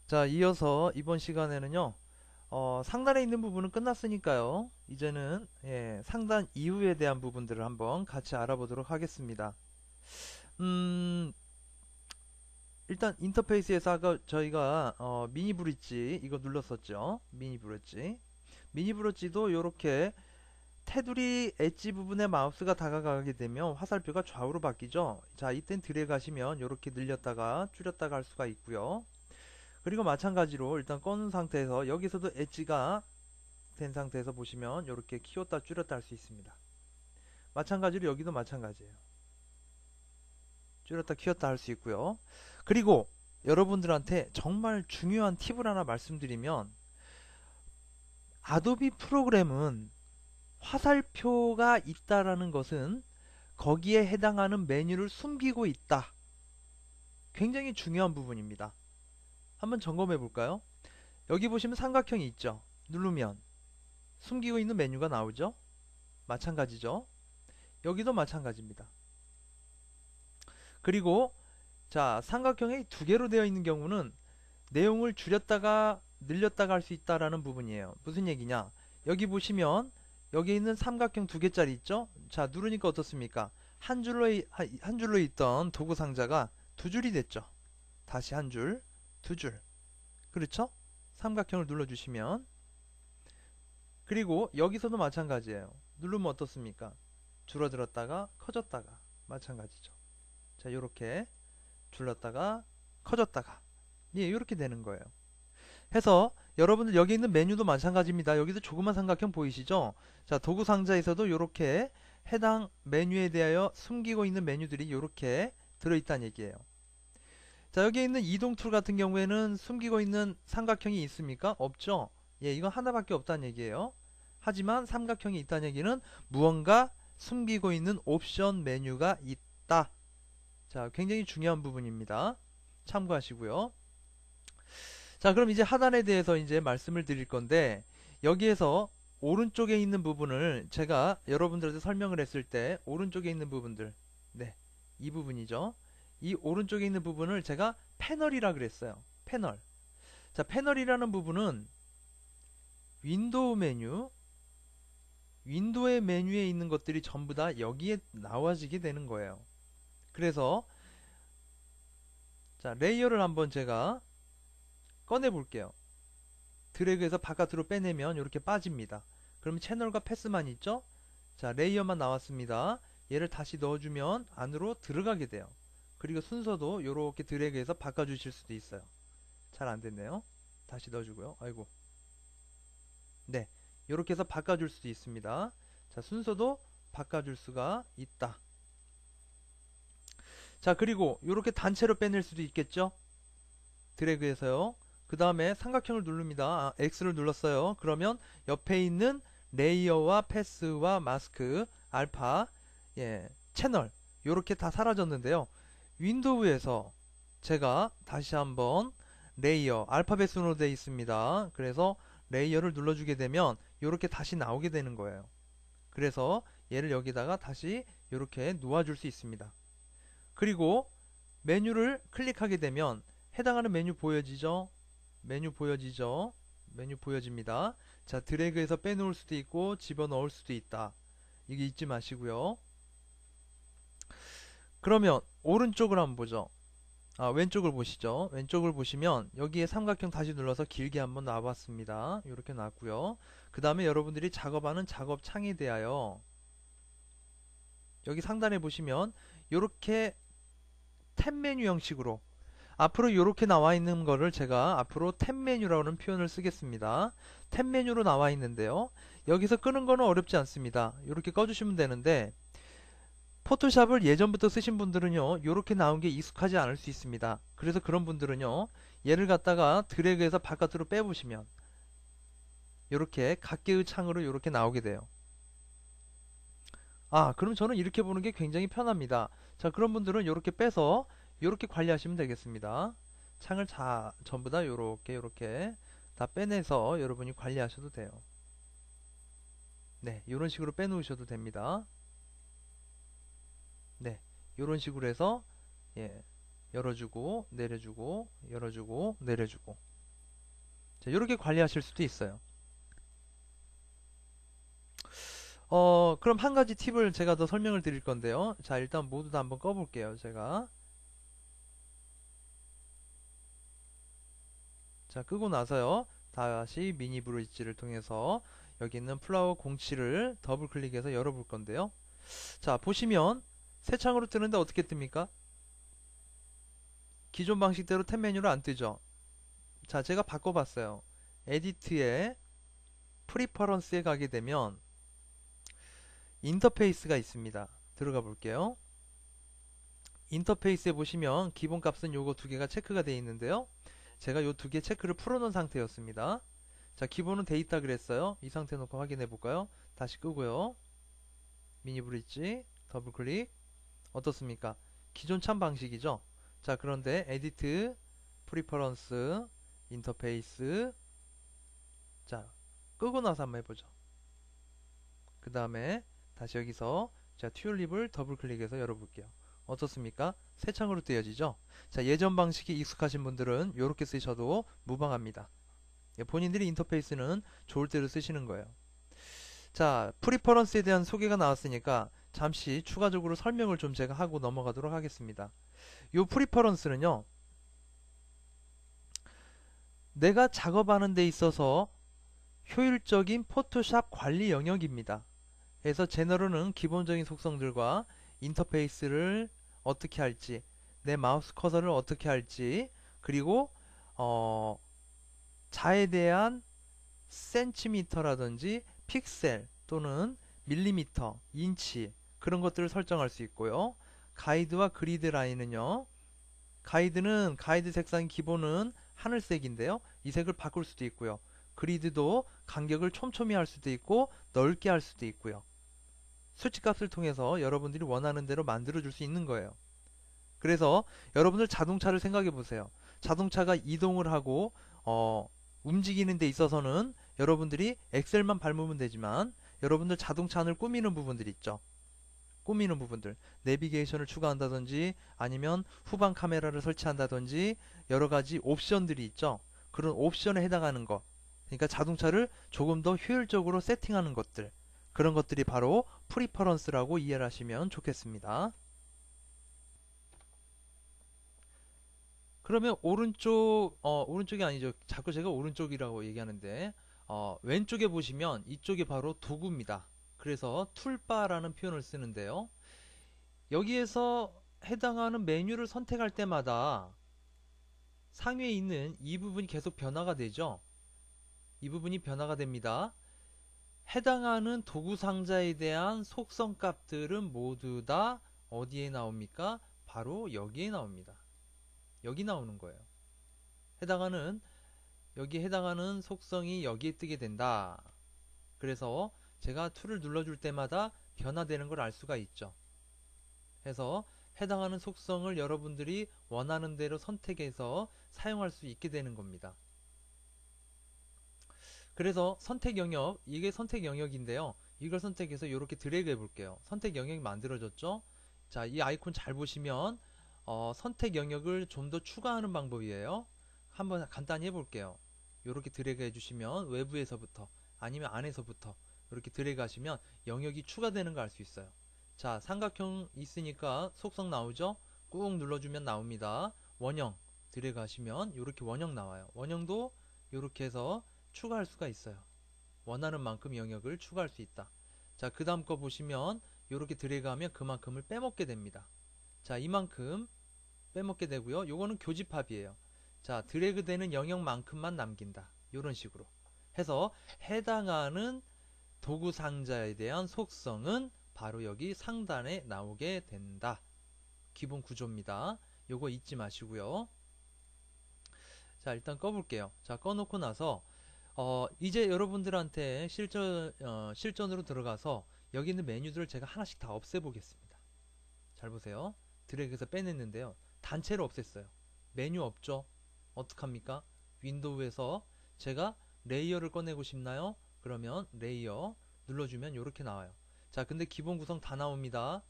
자, 이어서 이번 시간에는요, 상단에 있는 부분은 끝났으니까요. 이제는 상단 이후에 대한 부분들을 한번 같이 알아보도록 하겠습니다. 음, 일단 인터페이스에서 아까 저희가 미니 브릿지 이거 눌렀었죠. 미니 브릿지. 미니 브릿지도 이렇게 테두리 엣지 부분에 마우스가 다가가게 되면 화살표가 좌우로 바뀌죠. 자, 이땐 드래그 하시면 이렇게 늘렸다가 줄였다가 할 수가 있고요. 그리고 마찬가지로 일단 꺼놓은 상태에서 여기서도 엣지가 된 상태에서 보시면 이렇게 키웠다 줄였다 할 수 있습니다. 마찬가지로 여기도 마찬가지예요. 줄였다 키웠다 할 수 있고요. 그리고 여러분들한테 정말 중요한 팁을 하나 말씀드리면 아도비 프로그램은 화살표가 있다라는 것은 거기에 해당하는 메뉴를 숨기고 있다. 굉장히 중요한 부분입니다. 한번 점검해 볼까요? 여기 보시면 삼각형이 있죠. 누르면 숨기고 있는 메뉴가 나오죠. 마찬가지죠. 여기도 마찬가지입니다. 그리고 자, 삼각형이 두 개로 되어 있는 경우는 내용을 줄였다가 늘렸다가 할 수 있다라는 부분이에요. 무슨 얘기냐? 여기 보시면 여기 있는 삼각형 두 개짜리 있죠? 자, 누르니까 어떻습니까? 한 줄로 있던 도구 상자가 두 줄이 됐죠. 다시 한 줄, 두 줄. 그렇죠? 삼각형을 눌러주시면 그리고 여기서도 마찬가지예요. 누르면 어떻습니까? 줄어들었다가 커졌다가 마찬가지죠. 자, 요렇게 줄었다가 커졌다가 예, 이렇게 되는 거예요. 해서 여러분들 여기 있는 메뉴도 마찬가지입니다. 여기도 조그만 삼각형 보이시죠? 자, 도구 상자에서도 이렇게 해당 메뉴에 대하여 숨기고 있는 메뉴들이 이렇게 들어있다는 얘기예요. 자, 여기 있는 이동 툴 같은 경우에는 숨기고 있는 삼각형이 있습니까? 없죠? 예, 이건 하나밖에 없다는 얘기예요. 하지만 삼각형이 있다는 얘기는 무언가 숨기고 있는 옵션 메뉴가 있다. 자, 굉장히 중요한 부분입니다. 참고하시고요. 자, 그럼 이제 하단에 대해서 이제 말씀을 드릴 건데, 여기에서 오른쪽에 있는 부분을 제가 여러분들한테 설명을 했을 때, 오른쪽에 있는 부분들, 네, 이 부분이죠. 이 오른쪽에 있는 부분을 제가 패널이라 그랬어요. 패널. 자, 패널이라는 부분은 윈도우 메뉴, 윈도우의 메뉴에 있는 것들이 전부 다 여기에 나와지게 되는 거예요. 그래서, 자, 레이어를 한번 제가 꺼내 볼게요. 드래그해서 바깥으로 빼내면 이렇게 빠집니다. 그러면 채널과 패스만 있죠? 자, 레이어만 나왔습니다. 얘를 다시 넣어주면 안으로 들어가게 돼요. 그리고 순서도 이렇게 드래그해서 바꿔주실 수도 있어요. 잘 안됐네요. 다시 넣어주고요. 아이고. 네, 이렇게 해서 바꿔줄 수도 있습니다. 자, 순서도 바꿔줄 수가 있다. 자, 그리고 이렇게 단체로 빼낼 수도 있겠죠? 드래그해서요. 그 다음에 삼각형을 누릅니다. X를 눌렀어요. 그러면 옆에 있는 레이어와 패스와 마스크, 알파, 채널 이렇게 다 사라졌는데요. 윈도우에서 제가 다시 한번 레이어, 알파벳 순으로 되어 있습니다. 그래서 레이어를 눌러주게 되면 이렇게 다시 나오게 되는 거예요. 그래서 얘를 여기다가 다시 이렇게 놓아줄 수 있습니다. 그리고 메뉴를 클릭하게 되면 해당하는 메뉴 보여지죠? 메뉴 보여지죠? 메뉴 보여집니다. 자, 드래그해서 빼놓을 수도 있고 집어넣을 수도 있다. 이게 잊지 마시고요. 그러면 오른쪽을 한번 보죠. 왼쪽을 보시죠. 왼쪽을 보시면 여기에 삼각형 다시 눌러서 길게 한번 놔봤습니다. 이렇게 놨고요. 그 다음에 여러분들이 작업하는 작업 창에 대하여 여기 상단에 보시면 이렇게 탭 메뉴 형식으로 앞으로 이렇게 나와 있는 거를 제가 앞으로 탭 메뉴라는 표현을 쓰겠습니다. 탭 메뉴로 나와 있는데요. 여기서 끄는 거는 어렵지 않습니다. 이렇게 꺼주시면 되는데 포토샵을 예전부터 쓰신 분들은요, 이렇게 나온 게 익숙하지 않을 수 있습니다. 그래서 그런 분들은요, 얘를 갖다가 드래그해서 바깥으로 빼보시면 이렇게 각개의 창으로 이렇게 나오게 돼요. 그럼 저는 이렇게 보는 게 굉장히 편합니다. 자, 그런 분들은 이렇게 빼서 이렇게 관리하시면 되겠습니다. 창을 전부 다 이렇게 다 빼내서 여러분이 관리하셔도 돼요. 네, 이런 식으로 빼놓으셔도 됩니다. 네, 이런 식으로 해서 예, 열어주고 내려주고 열어주고 내려주고 자, 이렇게 관리하실 수도 있어요. 그럼 한 가지 팁을 제가 더 설명을 드릴 건데요. 자, 일단 모두 다 한번 꺼볼게요. 제가. 자, 끄고 나서요. 다시 미니 브릿지를 통해서 여기 있는 플라워 공치를 더블 클릭해서 열어볼 건데요. 자, 보시면 새 창으로 뜨는데 어떻게 뜹니까? 기존 방식대로 탭 메뉴로 안 뜨죠. 자, 제가 바꿔봤어요. 에디트에 프리퍼런스에 가게 되면 인터페이스가 있습니다. 들어가 볼게요. 인터페이스에 보시면 기본 값은 요거 두 개가 체크가 되어 있는데요. 제가 요 두 개 체크를 풀어놓은 상태였습니다. 자, 기본은 돼 있다 그랬어요. 이 상태 놓고 확인해 볼까요? 다시 끄고요. 미니 브릿지 더블 클릭. 어떻습니까? 기존 참 방식이죠. 자, 그런데 에디트 프리퍼런스 인터페이스. 자, 끄고 나서 한번 해보죠. 그 다음에 다시 여기서 자, 튤립을 더블 클릭해서 열어볼게요. 어떻습니까? 새 창으로 뜨여지죠? 자, 예전 방식이 익숙하신 분들은 이렇게 쓰셔도 무방합니다. 예, 본인들이 인터페이스는 좋을 대로 쓰시는 거예요. 자, 프리퍼런스에 대한 소개가 나왔으니까 잠시 추가적으로 설명을 좀 제가 하고 넘어가도록 하겠습니다. 이 프리퍼런스는요, 내가 작업하는 데 있어서 효율적인 포토샵 관리 영역입니다. 그래서 제너럴은 기본적인 속성들과 인터페이스를 어떻게 할지, 내 마우스 커서를 어떻게 할지, 그리고 자에 대한 센티미터라든지 픽셀 또는 밀리미터, 인치 그런 것들을 설정할 수 있고요. 가이드와 그리드 라인은요. 가이드는 가이드 색상 기본은 하늘색인데요. 이 색을 바꿀 수도 있고요. 그리드도 간격을 촘촘히 할 수도 있고 넓게 할 수도 있고요. 수치값을 통해서 여러분들이 원하는 대로 만들어 줄 수 있는 거예요. 그래서 여러분들 자동차를 생각해 보세요. 자동차가 이동을 하고 움직이는 데 있어서는 여러분들이 엑셀만 밟으면 되지만 여러분들 자동차 안을 꾸미는 부분들 있죠. 꾸미는 부분들, 내비게이션을 추가한다든지 아니면 후방 카메라를 설치한다든지 여러 가지 옵션들이 있죠. 그런 옵션에 해당하는 것. 그러니까 자동차를 조금 더 효율적으로 세팅하는 것들. 그런 것들이 바로 프리퍼런스라고 이해를 하시면 좋겠습니다. 그러면 오른쪽이 아니죠. 자꾸 제가 오른쪽이라고 얘기하는데, 왼쪽에 보시면 이쪽이 바로 도구입니다. 그래서 툴바라는 표현을 쓰는데요. 여기에서 해당하는 메뉴를 선택할 때마다 상위에 있는 이 부분이 계속 변화가 되죠. 이 부분이 변화가 됩니다. 해당하는 도구 상자에 대한 속성 값들은 모두 다 어디에 나옵니까? 바로 여기에 나옵니다. 여기 나오는 거예요. 해당하는 여기에 해당하는 속성이 여기에 뜨게 된다. 그래서 제가 툴을 눌러줄 때마다 변화되는 걸 알 수가 있죠. 해서 해당하는 속성을 여러분들이 원하는 대로 선택해서 사용할 수 있게 되는 겁니다. 그래서 선택 영역, 이게 선택 영역인데요. 이걸 선택해서 이렇게 드래그 해볼게요. 선택 영역이 만들어졌죠? 자, 이 아이콘 잘 보시면 선택 영역을 좀 더 추가하는 방법이에요. 한번 간단히 해볼게요. 이렇게 드래그 해주시면 외부에서부터 아니면 안에서부터 이렇게 드래그 하시면 영역이 추가되는 걸 알 수 있어요. 자, 삼각형 있으니까 속성 나오죠? 꾹 눌러주면 나옵니다. 원형 드래그 하시면 이렇게 원형 나와요. 원형도 이렇게 해서 추가할 수가 있어요. 원하는 만큼 영역을 추가할 수 있다. 자, 그 다음 거 보시면 이렇게 드래그 하면 그만큼을 빼먹게 됩니다. 자, 이만큼 빼먹게 되고요. 요거는 교집합이에요. 자, 드래그 되는 영역만큼만 남긴다. 이런 식으로 해서 해당하는 도구 상자에 대한 속성은 바로 여기 상단에 나오게 된다. 기본 구조입니다. 요거 잊지 마시고요. 자, 일단 꺼볼게요. 자, 꺼놓고 나서 이제 여러분들한테 실전으로 들어가서 여기 있는 메뉴들을 제가 하나씩 다 없애보겠습니다. 잘 보세요. 드래그해서 빼냈는데요. 단체로 없앴어요. 메뉴 없죠? 어떡합니까? 윈도우에서 제가 레이어를 꺼내고 싶나요? 그러면 레이어 눌러주면 이렇게 나와요. 자, 근데 기본 구성 다 나옵니다.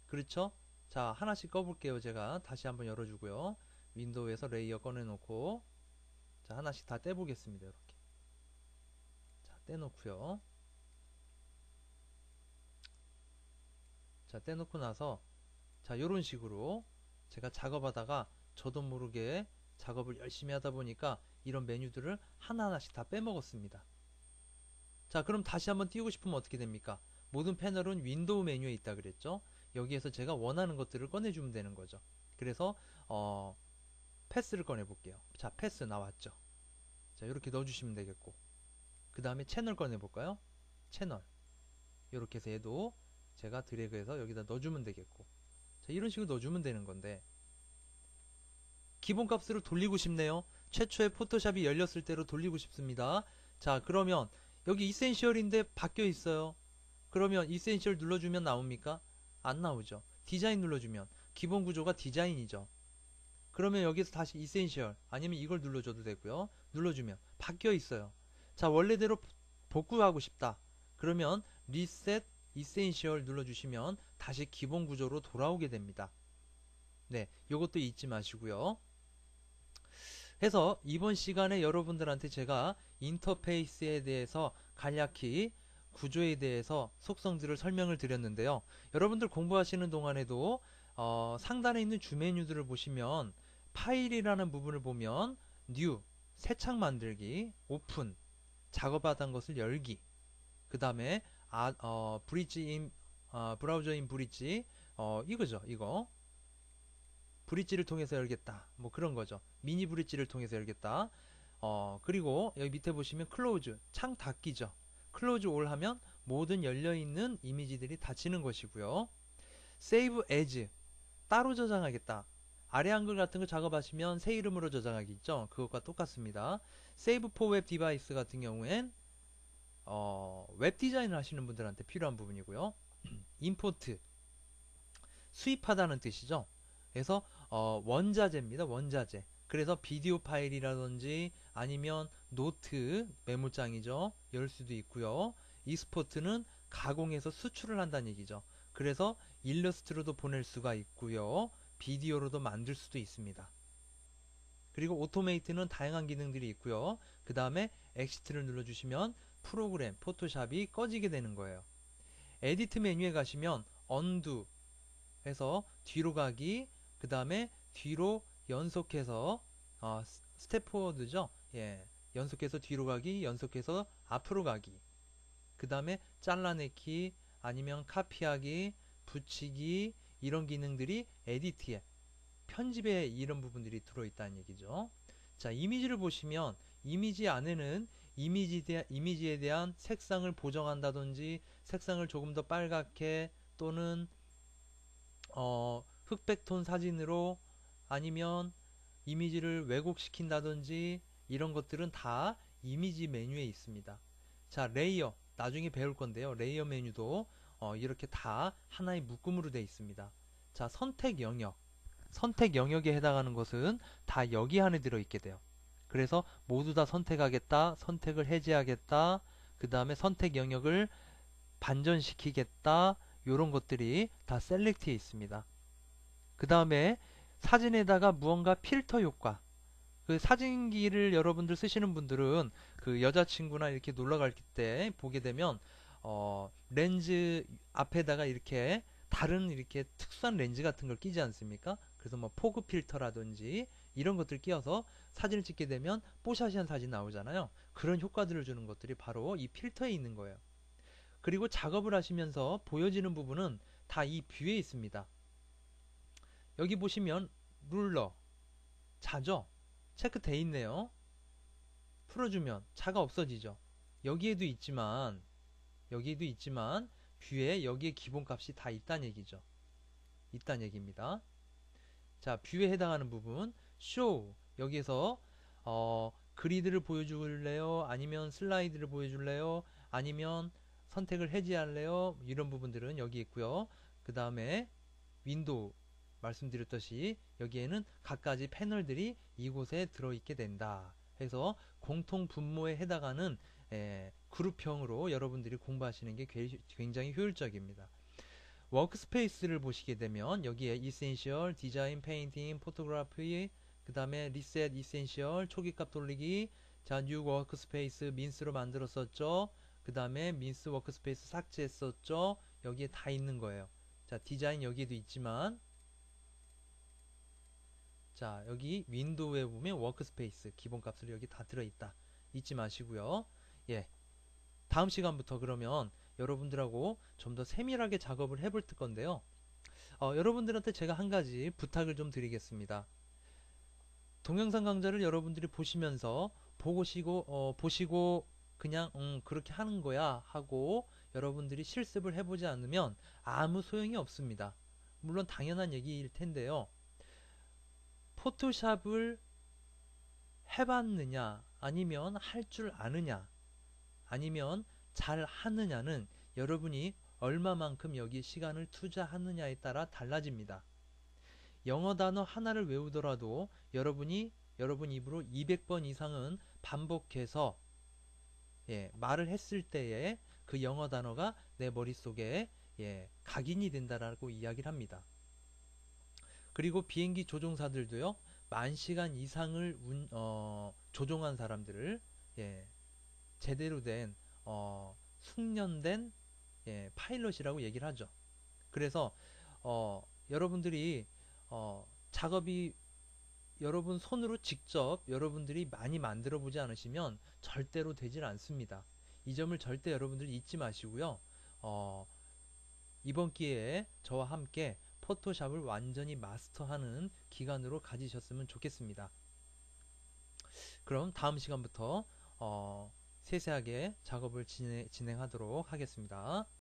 그렇죠? 자, 하나씩 꺼볼게요. 제가 다시 한번 열어주고요. 윈도우에서 레이어 꺼내놓고 자, 하나씩 다 떼보겠습니다. 이렇게. 자, 떼놓고요. 자, 떼놓고 나서 자, 요런 식으로 제가 작업하다가 저도 모르게 작업을 열심히 하다 보니까 이런 메뉴들을 하나하나씩 다 빼먹었습니다. 자, 그럼 다시 한번 띄우고 싶으면 어떻게 됩니까? 모든 패널은 윈도우 메뉴에 있다 그랬죠? 여기에서 제가 원하는 것들을 꺼내주면 되는 거죠. 그래서 패스를 꺼내 볼게요. 자, 패스 나왔죠. 자, 이렇게 넣어주시면 되겠고, 그 다음에 채널 꺼내 볼까요? 채널 이렇게 해서 얘도 제가 드래그해서 여기다 넣어주면 되겠고, 자, 이런 식으로 넣어주면 되는 건데, 기본값으로 돌리고 싶네요. 최초에 포토샵이 열렸을 때로 돌리고 싶습니다. 자, 그러면 여기 이센셜인데 바뀌어 있어요. 그러면 이센셜 눌러주면 나옵니까? 안 나오죠. 디자인 눌러주면 기본 구조가 디자인이죠. 그러면 여기서 다시 이센셜 아니면 이걸 눌러줘도 되고요. 눌러주면 바뀌어 있어요. 자, 원래대로 복구하고 싶다. 그러면 리셋 이센셜 눌러주시면 다시 기본 구조로 돌아오게 됩니다. 네, 요것도 잊지 마시고요. 해서 이번 시간에 여러분들한테 제가 인터페이스에 대해서 간략히 구조에 대해서 속성들을 설명을 드렸는데요. 여러분들 공부하시는 동안에도 상단에 있는 주 메뉴들을 보시면 파일이라는 부분을 보면 뉴, 새 창 만들기, 오픈, 작업하던 것을 열기, 그 다음에 브라우저 인 브릿지, 이거죠. 이거 브릿지를 통해서 열겠다, 뭐 그런 거죠. 미니 브릿지를 통해서 열겠다. 그리고 여기 밑에 보시면 클로즈, 창 닫기죠. 클로즈 올 하면 모든 열려있는 이미지들이 닫히는 것이고요. 세이브 에즈, 따로 저장하겠다. 아래 한글 같은 거 작업하시면 새 이름으로 저장하기 있죠. 그것과 똑같습니다. 세이브 포 웹 디바이스 같은 경우엔 웹 디자인을 하시는 분들한테 필요한 부분이고요. 임포트, 수입하다는 뜻이죠. 그래서 원자재입니다. 원자재. 그래서 비디오 파일이라든지 아니면 노트, 메모장이죠. 열 수도 있고요. 익스포트는 가공해서 수출을 한다는 얘기죠. 그래서 일러스트로도 보낼 수가 있고요. 비디오로도 만들 수도 있습니다. 그리고 오토메이트는 다양한 기능들이 있고요. 그 다음에 엑시트를 눌러주시면 프로그램, 포토샵이 꺼지게 되는 거예요. 에디트 메뉴에 가시면 언두 해서 뒤로 가기, 그 다음에 뒤로 연속해서 스텝 포워드죠. 예, 연속해서 뒤로 가기, 연속해서 앞으로 가기, 그 다음에 잘라내기 아니면 카피하기, 붙이기, 이런 기능들이 에디트에, 편집에 이런 부분들이 들어있다는 얘기죠. 자, 이미지를 보시면 이미지 안에는 이미지에 대한 색상을 보정한다든지 색상을 조금 더 빨갛게 또는 흑백톤 사진으로 아니면 이미지를 왜곡시킨다든지 이런 것들은 다 이미지 메뉴에 있습니다. 자, 레이어 나중에 배울 건데요. 레이어 메뉴도 이렇게 다 하나의 묶음으로 되어 있습니다. 자, 선택 영역에 해당하는 것은 다 여기 안에 들어있게 돼요. 그래서 모두 다 선택하겠다, 선택을 해제하겠다, 그 다음에 선택 영역을 반전시키겠다, 이런 것들이 다 셀렉트에 있습니다. 그 다음에 사진에다가 무언가 필터 효과, 그 사진기를 여러분들 쓰시는 분들은 그 여자친구나 이렇게 놀러 갈 때 보게 되면 렌즈 앞에다가 이렇게 다른 이렇게 특수한 렌즈 같은 걸 끼지 않습니까? 그래서 뭐 포그 필터라든지 이런 것들 끼워서 사진을 찍게 되면 뽀샤시한 사진 나오잖아요. 그런 효과들을 주는 것들이 바로 이 필터에 있는 거예요. 그리고 작업을 하시면서 보여지는 부분은 다 이 뷰에 있습니다. 여기 보시면 룰러, 자죠? 체크돼 있네요. 풀어주면 자가 없어지죠. 여기에도 있지만 뷰에 여기에 기본값이 다 있다는 얘기죠. 있다는 얘기입니다. 자, 뷰에 해당하는 부분 show, 여기에서 그리드를 보여줄래요? 아니면 슬라이드를 보여줄래요? 아니면 선택을 해제할래요? 이런 부분들은 여기 있고요. 그 다음에 윈도우 말씀드렸듯이 여기에는 각가지 패널들이 이곳에 들어있게 된다. 해서 공통 분모에 해당하는 그룹형으로 여러분들이 공부하시는 게 굉장히 효율적입니다. 워크스페이스를 보시게 되면 여기에 이센셜, 디자인, 페인팅, 포토그래피, 그 다음에 리셋 이센셜 초기값 돌리기. 자, 뉴 워크스페이스 민스로 만들었었죠. 그 다음에 민스 워크스페이스 삭제했었죠. 여기에 다 있는 거예요. 자, 디자인 여기에도 있지만, 자, 여기 윈도우에 보면 워크스페이스 기본값으로 여기 다 들어있다. 잊지 마시고요. 예, 다음 시간부터 그러면 여러분들하고 좀 더 세밀하게 작업을 해볼 건데요. 여러분들한테 제가 한 가지 부탁을 좀 드리겠습니다. 동영상 강좌를 여러분들이 보시면서 보시고 그냥 그렇게 하는 거야 하고 여러분들이 실습을 해보지 않으면 아무 소용이 없습니다. 물론 당연한 얘기일 텐데요. 포토샵을 해봤느냐 아니면 할 줄 아느냐 아니면 잘 하느냐는 여러분이 얼마만큼 여기 시간을 투자하느냐에 따라 달라집니다. 영어 단어 하나를 외우더라도 여러분 입으로 200번 이상은 반복해서 말을 했을 때에 그 영어 단어가 내 머릿속에 각인이 된다라고 이야기를 합니다. 그리고 비행기 조종사들도요. 10,000시간 이상을 조종한 사람들을 제대로 된 숙련된 파일럿이라고 얘기를 하죠. 그래서 여러분들이 작업이 여러분 손으로 직접 여러분들이 많이 만들어 보지 않으시면 절대로 되질 않습니다. 이 점을 절대 여러분들이 잊지 마시고요. 이번 기회에 저와 함께 포토샵을 완전히 마스터하는 기간으로 가지셨으면 좋겠습니다. 그럼 다음 시간부터 세세하게 작업을 진행하도록 하겠습니다.